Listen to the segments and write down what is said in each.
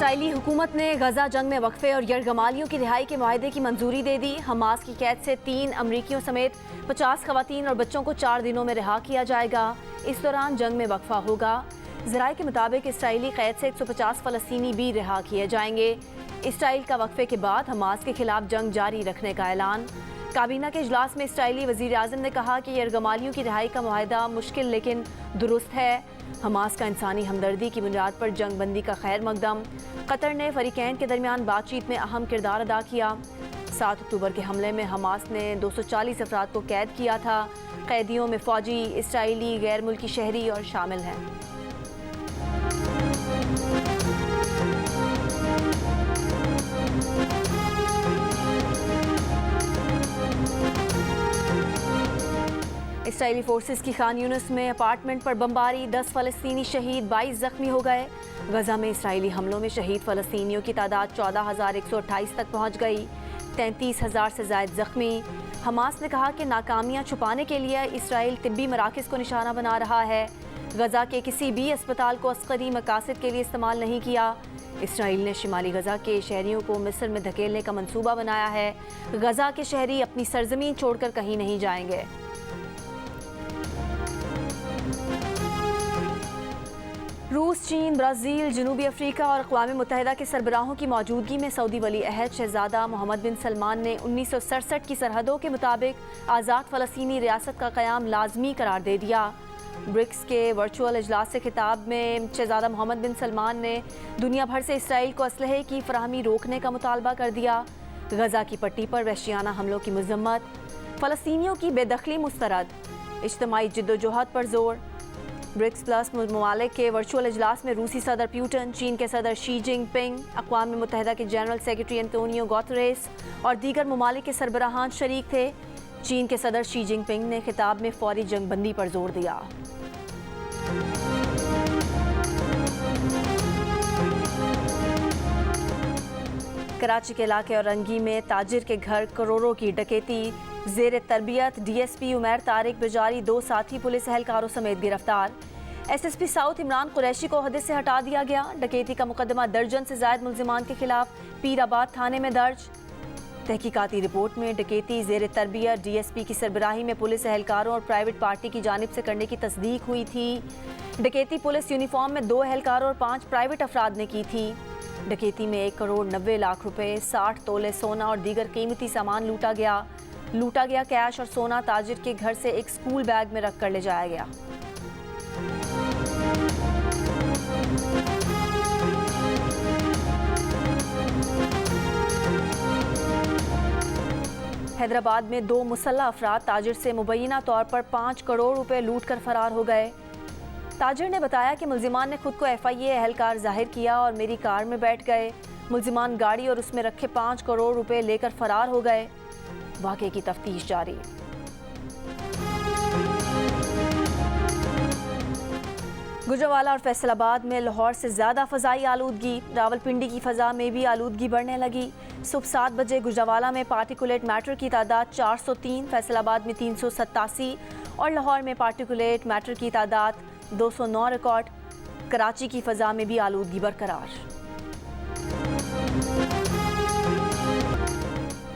Israeli हुकूमत ने गजा जंग में वक्फे और यरगमालियों की रिहाई के मुआहदे की मंजूरी दे दी। हमास की कैद से 3 अमरीकियों समेत 50 खवातीन और बच्चों को 4 दिनों में रिहा किया जाएगा। इस दौरान जंग में वक्फा होगा। ज़राए के मुताबिक इसराइली कैद से 150 फ़लस्तीनी भी रिहा किए जाएंगे। इसराइल का वक्फे के बाद हमास के खिलाफ जंग जारी रखने का ऐलान। काबीना के इजलास में इसराइली वज़ीर आज़म ने कहा कि यरगमालियों की रिहाई का मुआहदा मुश्किल लेकिन दुरुस्त है। हमास का इंसानी हमदर्दी की बुनियाद पर जंग बंदी का खैर मकदम। कतर ने फरीकैन के दरमियान बातचीत में अहम किरदार अदा किया। 7 अक्टूबर के हमले में हमास ने 240 अफराद को कैद किया था। कैदियों में फ़ौजी, इसराइली, गैर मुल्की शहरी और शामिल हैं। इसराइली फोर्सेस की खान यूनिस में अपार्टमेंट पर बमबारी, 10 फ़लस्तीनी शहीद, 22 जख्मी हो गए। गजा में इसराइली हमलों में शहीद फ़लस्तीनियों की तादाद 14,128 तक पहुँच गई। 33,000 से ज़ायद जख्मी। हमास ने कहा कि नाकामियाँ छुपाने के लिए इसराइल तिब्बी मराकज़ को निशाना बना रहा है। गजा के किसी भी अस्पताल को अस्करी मकासद के लिए इस्तेमाल नहीं किया। इसराइल ने शिमाली गजा के शहरियों को मिस्र में धकेलने का मंसूबा बनाया है। गजा के शहरी अपनी सरजमीन छोड़कर कहीं नहीं जाएंगे। रूस, चीन, ब्राज़ील, जनूबी अफ्रीका और अक़वाम मुत्तहिदा के सरबराहों की मौजूदगी में सऊदी वली अहद शहज़ादा मोहम्मद बिन सलमान ने 1967 की सरहदों के मुताबिक आज़ाद फ़लस्तीनी रियासत का क़याम लाजमी करार दे दिया। ब्रिक्स के वर्चुअल इजलास से खिताब में शहज़ादा मोहम्मद बिन सलमान ने दुनिया भर से इसराइल को असलहे की फराहमी रोकने का मुतालबा कर दिया। गजा की पट्टी पर वहशियाना हमलों की मज़म्मत, फ़लस्तीनियों की बेदखली मुस्तरद, इज्तिमाई जिद्दोजहद पर जोर। ब्रिक्स प्लस ममालिक के वर्चुअल इजलास में रूसी सदर प्यूटन, चीन के सदर शी जिनपिंग, अक़वाम मुत्तहिदा के जनरल सेक्रेटरी एंटोनियो गुतेरेस और दीगर ममालिक के सरबराहान शरीक थे। चीन के सदर शी जिनपिंग ने खिताब में फौरी जंगबंदी पर जोर दिया। कराची के इलाके औरंगी में ताजिर के घर करोड़ों की डकैती, ज़ेर तरबियत DSP उमैर तारिक बेजारी 2 साथी पुलिस एहलकारों समेत गिरफ्तार। SSP साउथ इमरान कुरैशी को ओहदे से हटा दिया गया। डकैती का मुकदमा दर्जन से ज़ायद मुल्जिमान के खिलाफ पीराबाद थाने में दर्ज। तहकीकाती रिपोर्ट में डकैती ज़ेर तरबियत DSP की सरबराही में पुलिस एहलकारों और प्राइवेट पार्टी की जानिब से करने की तस्दीक हुई थी। डकैती पुलिस यूनिफॉर्म में 2 एहलकारों और 5 प्राइवेट अफराद ने की थी। डकैती में 1 करोड़ 90 लाख रुपए, 60 तोले सोना और दीगर कीमती सामान लूटा गया। कैश और सोना ताजिर के घर से एक स्कूल बैग में रख कर ले जाया गया। हैदराबाद में 2 मुसल्लह अफराद ताजिर से मुबैना तौर पर 5 करोड़ रुपए लूट कर फरार हो गए। ताजिर ने बताया कि मुल्जिमान ने खुद को FIA एहलकार जाहिर किया और मेरी कार में बैठ गए। मुल्जिमान गाड़ी और उसमें रखे 5 करोड़ रुपए लेकर फरार हो गए। वाक़े की तफ्तीश जारी। गुजरावाला और फैसलाबाद में लाहौर से ज़्यादा फ़ज़ाई आलूदगी, रावलपिंडी की फ़ज़ा में भी आलूदगी बढ़ने लगी। सुबह 7 बजे गुजरावाला में पार्टिकुलेट मैटर की तादाद 403, फैसलाबाद में 387 और लाहौर में पार्टिकुलेट मैटर की तादाद 209 रिकॉर्ड। कराची की फ़ज़ा में भी आलूदगी बरकरार।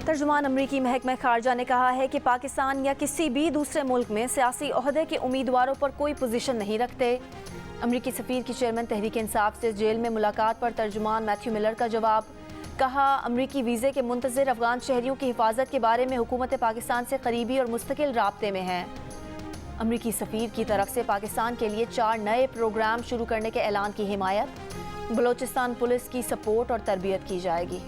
तर्जुमान अमरीकी महकमा खारजा ने कहा है कि पाकिस्तान या किसी भी दूसरे मुल्क में सियासी ओहदे के उम्मीदवारों पर कोई पोजीशन नहीं रखते। अमरीकी सफ़ीर की चेयरमैन तहरीक इंसाफ से जेल में मुलाकात पर तर्जुमान मैथ्यू मिलर का जवाब। कहा, अमरीकी वीज़े के मुंतज़िर अफगान शहरियों की हिफाजत के बारे में हुकूमत पाकिस्तान से करीबी और मुस्तकिल राब्ते में है। अमरीकी सफ़ीर की तरफ से पाकिस्तान के लिए 4 नए प्रोग्राम शुरू करने के ऐलान की हिमायत। बलोचिस्तान पुलिस की सपोर्ट और तरबियत की जाएगी।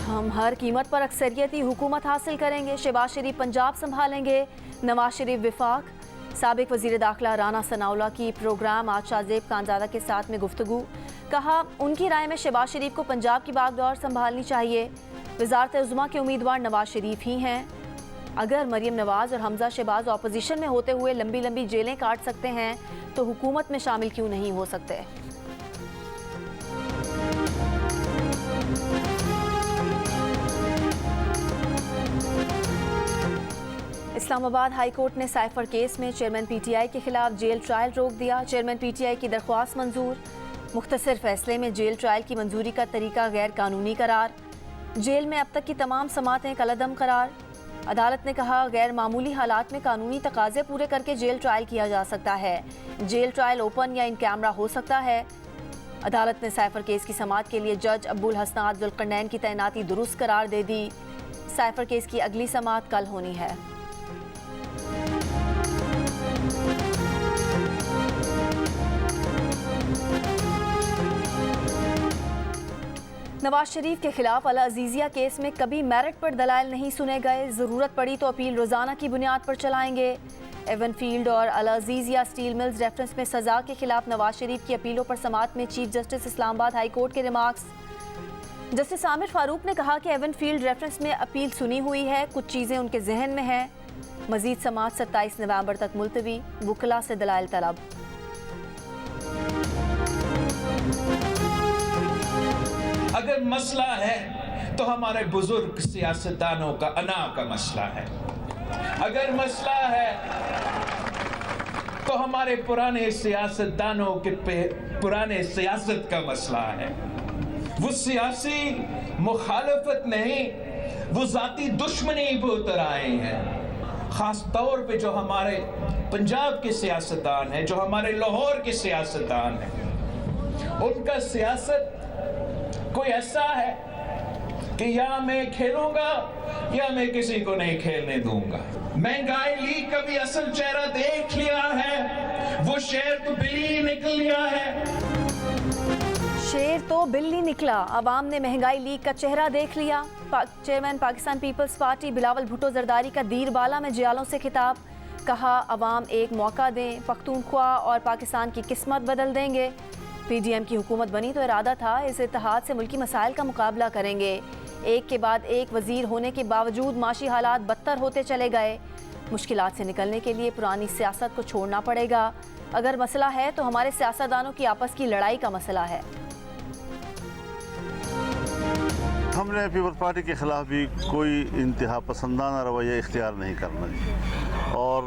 हम हर कीमत पर अक्सरियती हुकूमत हासिल करेंगे, शहबाज शरीफ पंजाब संभालेंगे, नवाज शरीफ विफाक। साबिक वज़ीर दाखिला राना सनाउल्लाह की प्रोग्राम आज शाहजेब खानज़ादा के साथ में गुफ्तगू। कहा, उनकी राय में शहबाज शरीफ को पंजाब की बागडोर संभालनी चाहिए। वज़ारत उज़्मा के उम्मीदवार नवाज शरीफ ही हैं। अगर मरियम नवाज और हमजा शहबाज अपोजिशन में होते हुए लंबी लंबी जेलें काट सकते हैं तो हुकूमत में शामिल क्यों नहीं हो सकते। इस्लामाबाद हाई कोर्ट ने साइफर केस में चेयरमैन पीटीआई के खिलाफ जेल ट्रायल रोक दिया। चेयरमैन पीटीआई की दरख्वास्त मंजूर। मुख्तसर फैसले में जेल ट्रायल की मंजूरी का तरीका गैर कानूनी करार। जेल में अब तक की तमाम समातें कलअदम करार। अदालत ने कहा, गैर मामूली हालात में कानूनी तकाजे पूरे करके जेल ट्रायल किया जा सकता है। जेल ट्रायल ओपन या इन कैमरा हो सकता है। अदालत ने साइफर केस की समाअत के लिए जज अब्बुल हसनात जुल्करनैन की तैनाती दुरुस्त करार दे दी। साइफर केस की अगली समाअत कल होनी है। नवाज शरीफ के खिलाफ अल अजीजिया केस में कभी मेरिट पर दलाइल नहीं सुने गए। ज़रूरत पड़ी तो अपील रोज़ाना की बुनियाद पर चलाएंगे। एवनफील्ड और अल अजीजिया स्टील मिल्स रेफरेंस में सज़ा के खिलाफ नवाज शरीफ की अपीलों पर समाअत में chief justice Islamabad high court के रिमार्क्स। जस्टिस आमिर फारूक ने कहा कि एवनफील्ड रेफरेंस में अपील सुनी हुई है, कुछ चीज़ें उनके जहन में हैं। मजीद समाअत 27 नवंबर तक मुलतवी। वुकला से दलाइल तलब। अगर मसला है तो हमारे बुजुर्ग सियासतदानों का अना का मसला है। अगर मसला है तो हमारे पुराने सियासतदानों के पुराने सियासत का मसला है। वो सियासी मुखालफत नहीं, वो जाती दुश्मनी पे उतर आए हैं। खास तौर पे जो हमारे पंजाब के सियासतदान हैं, जो हमारे लाहौर के सियासतदान हैं, उनका सियासत कोई ऐसा है कि या मैं खेलूंगा या मैं किसी को नहीं खेलने दूंगा। महंगाई लीग का भी असल चेहरा देख लिया है। वो शेर तो बिल्ली निकल लिया है। शेर तो बिल्ली निकला। अवाम ने महंगाई लीग का चेहरा देख लिया। Chairman Pakistan Peoples Party Bilawal Bhutto Zardari का दीर बाला में जियालों से खिताब। कहा, अवाम एक मौका दें, पख्तूनख्वा और पाकिस्तान की किस्मत बदल देंगे। पीडीएम की हुकूमत बनी तो इरादा था इस इत्तेहाद से मुल्की मसाइल का मुकाबला करेंगे। एक के बाद एक वजीर होने के बावजूद माशी हालात बदतर होते चले गए। मुश्किलात से निकलने के लिए पुरानी सियासत को छोड़ना पड़ेगा। अगर मसला है तो हमारे सियासतदानों की आपस की लड़ाई का मसला है। हमने पीपल्स पार्टी के खिलाफ भी कोई इंतहा पसंदाना रवैया इख्तियार नहीं करना चाहिए। और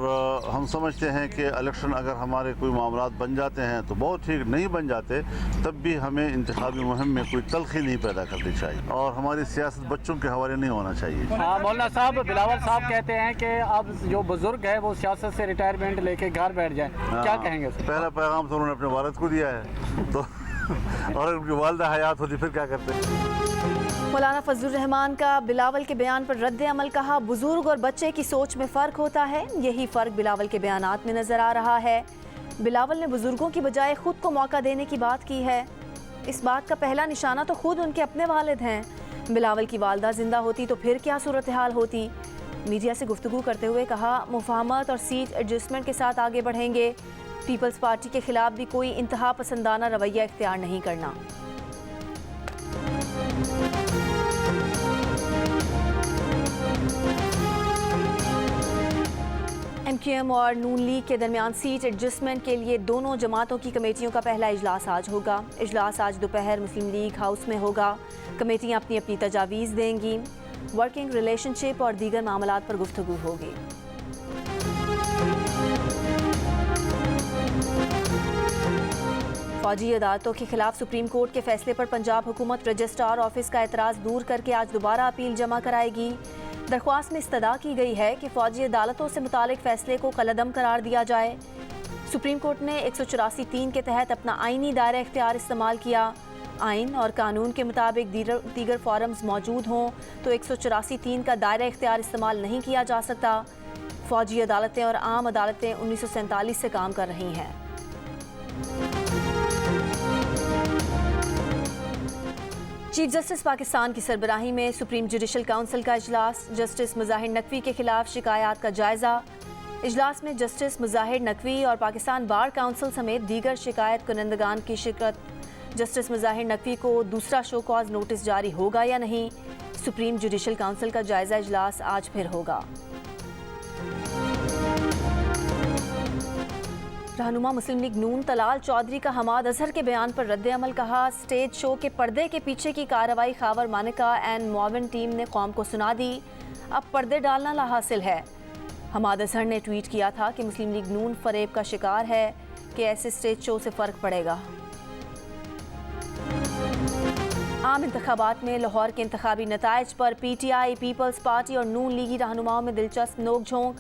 हम समझते हैं कि इलेक्शन अगर हमारे कोई मामलात बन जाते हैं तो बहुत ठीक, नहीं बन जाते तब भी हमें इंतखाबी मुहिम में कोई तलखी नहीं पैदा करनी चाहिए और हमारी सियासत बच्चों के हवाले नहीं होना चाहिए। हाँ, मौलाना साहब, बिलावल साहब कहते हैं कि अब जो बुजुर्ग है वो सियासत से रिटायरमेंट लेके घर बैठ जाए। क्या कहेंगे? पहला पैगाम तो उन्होंने अपने वालिद को दिया है तो और उनकी वालिदा हयात होती फिर क्या करते। मौलाना फजलुर रहमान का बिलावल के बयान पर रद्द अमल। कहा, बुजुर्ग और बच्चे की सोच में फ़र्क होता है। यही फ़र्क बिलावल के बयानात में नज़र आ रहा है। बिलावल ने बुजुर्गों की बजाय खुद को मौका देने की बात की है। इस बात का पहला निशाना तो खुद उनके अपने वालिद हैं। बिलावल की वालदा जिंदा होती तो फिर क्या सूरत हाल होती। मीडिया से गुफ्तगू करते हुए कहा, मुफाहमत और सीट एडजस्टमेंट के साथ आगे बढ़ेंगे। पीपल्स पार्टी के खिलाफ भी कोई इंतहा पसंदाना रवैया इख्तियार नहीं करना। एमक्यूएम और नून लीग के दरमियान सीट एडजस्टमेंट के लिए दोनों जमातों की कमेटियों का पहला इजलास आज होगा। इजलास आज दोपहर मुस्लिम लीग हाउस में होगा। कमेटियां अपनी अपनी तजावीज़ देंगी। वर्किंग रिलेशनशिप और दीगर मामलात पर गुफ्तगू होगी। फौजी अदालतों के खिलाफ सुप्रीम कोर्ट के फैसले पर पंजाब हुकूमत रजिस्ट्रार ऑफिस का एतराज़ दूर करके आज दोबारा अपील जमा कराएगी। दरख्वास्त में इस्तदा की गई है कि फौजी अदालतों से मुतालिक फ़ैसले को कलअदम करार दिया जाए। सुप्रीम कोर्ट ने 184(3) के तहत अपना आइनी दायरा इख्तियार इस्तेमाल किया। आइन और कानून के मुताबिक दीगर फॉरम्स मौजूद हों तो 184(3) का दायरा इख्तियार इस्तेमाल नहीं किया जा सकता। फौजी अदालतें और आम अदालतें 1947 से काम कर रही हैं। चीफ जस्टिस पाकिस्तान की सरबराही में सुप्रीम जुडिशल काउंसिल का इजलास। जस्टिस मुजाहिर नकवी के खिलाफ शिकायत का जायजा। इजलास में जस्टिस मुजाहिर नकवी और पाकिस्तान बार काउंसिल समेत दीगर शिकायत कुनंदगान की शिरकत। जस्टिस मुजाहिर नकवी को दूसरा शो कॉज नोटिस जारी होगा या नहीं। सुप्रीम जुडिशल काउंसिल का जायजा इजलास आज फिर होगा। रहनुमा मुस्लिम लीग नून तलाल चौधरी का हमाद अजहर के बयान पर रद्द अमल। कहा, स्टेज शो के पर्दे के पीछे की कार्रवाई खावर मानिका एंड मोविन टीम ने कौम को सुना दी। अब पर्दे डालना लाहासिल है। हमाद अजहर ने ट्वीट किया था कि मुस्लिम लीग नून फरेब का शिकार है कि ऐसे स्टेज शो से फ़र्क पड़ेगा। आम इंतखाबात में लाहौर के इंतखाबी नताइज पर PTI, पीपल्स पार्टी और नून लीगी रहनुमाओं में दिलचस्प नोक-झोंक।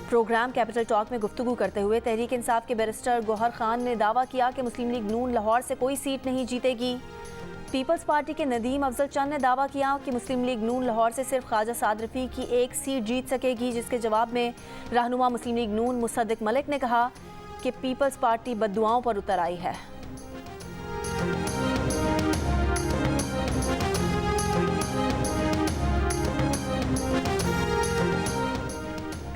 प्रोग्राम कैपिटल टॉक में गुफ्तगू करते हुए तहरीक इंसाफ के बैरिस्टर गौहर खान ने दावा किया कि मुस्लिम लीग नून लाहौर से कोई सीट नहीं जीतेगी। पीपल्स पार्टी के नदीम अफजल चंद ने दावा किया कि मुस्लिम लीग नून लाहौर से सिर्फ ख्वाजा साद रफ़ी की एक सीट जीत सकेगी, जिसके जवाब में रहनुमा मुस्लिम लीग नून मुसद्दिक मलिक ने कहा कि पीपल्स पार्टी बद्दुआओं पर उतर आई है।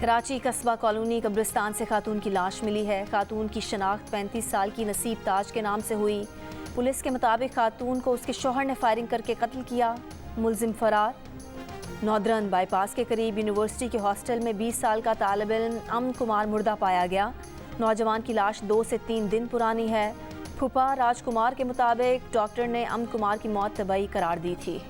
कराची कस्बा कॉलोनी कब्रिस्तान से खातून की लाश मिली है। खातून की शनाख्त 35 साल की नसीब ताज के नाम से हुई। पुलिस के मुताबिक खातून को उसके शौहर ने फायरिंग करके कत्ल किया। मुलजिम फरार। नौदरन बाईपास के करीब यूनिवर्सिटी के हॉस्टल में 20 साल का तालिब इल्म अमन कुमार मुर्दा पाया गया। नौजवान की लाश 2 से 3 दिन पुरानी है। फूफा राजकुमार के मुताबिक डॉक्टर ने अमन कुमार की मौत तबई करार दी थी।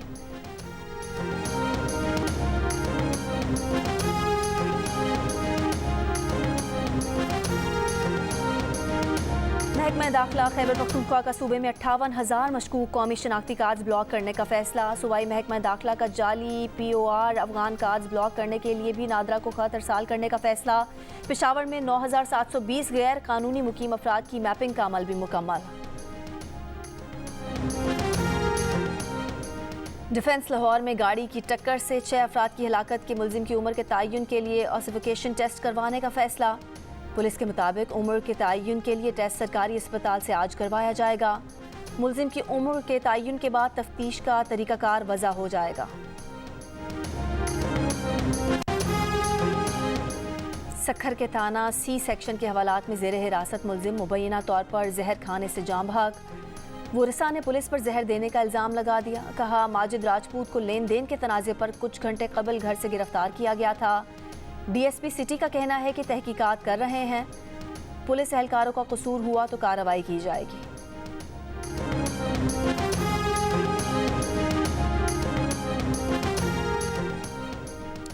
महकमा दाखिला खैबर पख्तूनख्वा का सूबे में 58,000 मशकूक कौमी शनाख्ती कार्ड्स ब्लॉक करने का फैसला। सूबाई महकमा दाखिला का जाली POR अफगान कार्ड्स ब्लॉक करने के लिए भी नादरा को खत अरसाल करने का फैसला। पेशावर में 9,720 गैर कानूनी मुकीम अफराद की मैपिंग का अमल भी मुकम्मल। डिफेंस लाहौर में गाड़ी की टक्कर से 6 अफराद की हलाकत के मुलजिम की उम्र के तयन के लिए ऑसिफिकेशन टेस्ट करवाने का फैसला। पुलिस के मुताबिक उम्र के तयन के लिए टेस्ट सरकारी अस्पताल से आज करवाया जाएगा। मुलजिम की उम्र के तयन के बाद तफ्तीश का तरीकाकार वज़ा हो जाएगा। सखर के थाना C सेक्शन के हवालात में ज़ेरे हिरासत मुलजिम मुबैना तौर पर जहर खाने से जाँ भाग। वरिसा ने पुलिस पर जहर देने का इल्ज़ाम लगा दिया। कहा माजिद राजपूत को लेन देन के तनाज़े पर कुछ घंटे कबल घर से गिरफ्तार किया गया था। DSP सिटी का कहना है कि तहकीकात कर रहे हैं। पुलिस एहलकारों का कसूर हुआ तो कार्रवाई की जाएगी।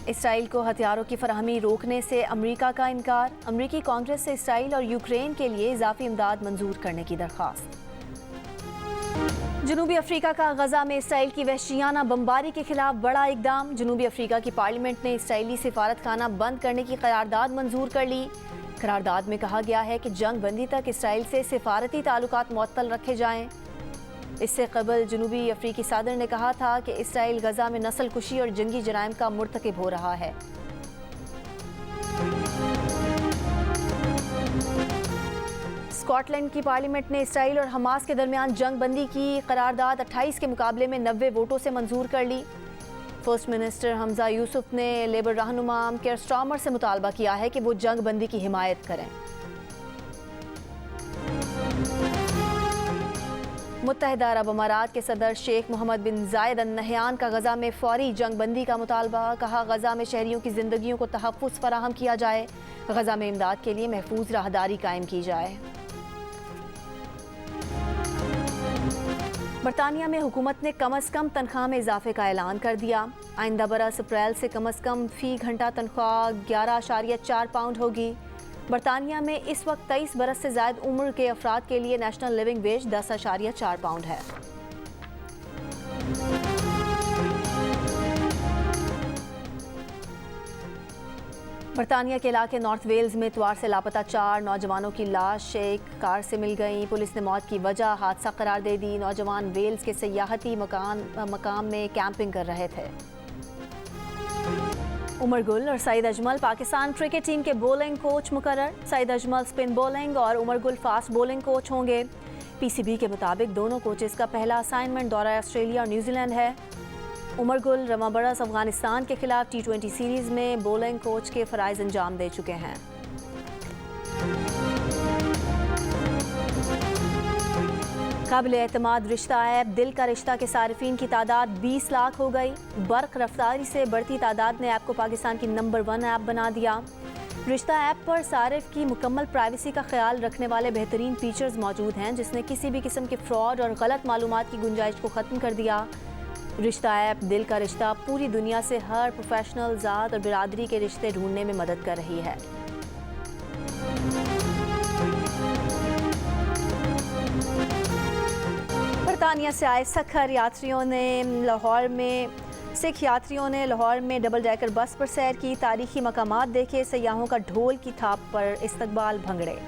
इसराइल को हथियारों की फराहमी रोकने से अमेरिका का इनकार। अमेरिकी कांग्रेस से इसराइल और यूक्रेन के लिए इजाफी इमदाद मंजूर करने की दरख्वास्त। जनूबी अफ्रीका का गजा में इसराइल की वहशियाना बमबारी के खिलाफ बड़ा इकदाम। जनूबी अफ्रीका की पार्लियामेंट ने इसराइली सिफारत खाना बंद करने की करारदाद मंजूर कर ली। करारदाद में कहा गया है कि जंग बंदी तक इसराइल से सिफारती ताल्लुकात मुअत्तल रखे जाएं। इससे कबल जनूबी अफ्रीकी सदर ने कहा था कि इसराइल गजा में नस्ल कुशी और जंगी जराइम का मुर्तकिब हो रहा है। स्कॉटलैंड की पार्लियामेंट ने इसराइल और हमास के दरमियान जंग बंदी की करारदाद 28 के मुकाबले में 90 वोटों से मंजूर कर ली। फर्स्ट मिनिस्टर हमजा यूसुफ ने लेबर रहनुमा केयर स्टार्मर से मुतालबा किया है कि वो जंग बंदी की हिमायत करें। मुत्तहिदा अरब अमारात के सदर शेख मोहम्मद बिन जायद अल नहयान का गजा में फौरी जंग बंदी का मुतालबा। कहा गजा में शहरियों की जिंदगियों को तहफ़्फ़ुज़ फराहम किया जाए। गजा में इमदाद के लिए महफूज राहदारी कायम की जाए। बरतानिया में हुकूमत ने कम अज़ कम तनख्वाह में इजाफे का ऐलान कर दिया। आइंदा बरस अप्रैल से कम अज़ कम फ़ी घंटा तनख्वाह 11.4 पाउंड होगी। बरतानिया में इस वक्त 23 बरस से ज़ायद उम्र के अफराद के लिए नेशनल लिविंग वेज 10.4 पाउंड है। बरतानिया के इलाके नॉर्थ वेल्स में इतवार से लापता 4 नौजवानों की लाश एक कार से मिल गई। पुलिस ने मौत की वजह हादसा करार दे दी। नौजवान वेल्स के सयाहती मकाम में कैंपिंग कर रहे थे। उमर गुल और सईद अजमल पाकिस्तान क्रिकेट टीम के बॉलिंग कोच मुकर्रर। सईद अजमल स्पिन बॉलिंग और Umar Gul fast bowling coach होंगे। PCB के मुताबिक दोनों कोचेस का पहला असाइनमेंट दौरा ऑस्ट्रेलिया और न्यूजीलैंड है। उमर गुल रवा बरस अफगानिस्तान के खिलाफ T20 सीरीज़ में बॉलिंग कोच के फ़राइज़ अंजाम दे चुके हैं। काबिल एतमाद रिश्ता ऐप दिल का रिश्ता के सारिफीन की तादाद 20 लाख हो गई। बर्क रफ्तारी से बढ़ती तादाद ने ऐप को पाकिस्तान की नंबर 1 ऐप बना दिया। रिश्ता ऐप पर सारिफ की मुकम्मल प्राइवेसी का ख्याल रखने वाले बेहतरीन फीचर्स मौजूद हैं, जिसने किसी भी किस्म के फ्रॉड और गलत मालूमात की गुंजाइश को ख़त्म कर दिया। रिश्ता ऐप दिल का रिश्ता पूरी दुनिया से हर प्रोफेशनल, ज़ात और बिरादरी के रिश्ते ढूंढने में मदद कर रही है। बरतानिया से आए सिख यात्रियों ने लाहौर में डबल डेकर बस पर सैर की, तारीखी मकामात देखे, सयाहों का ढोल की थाप पर इस्तकबाल भंगड़े।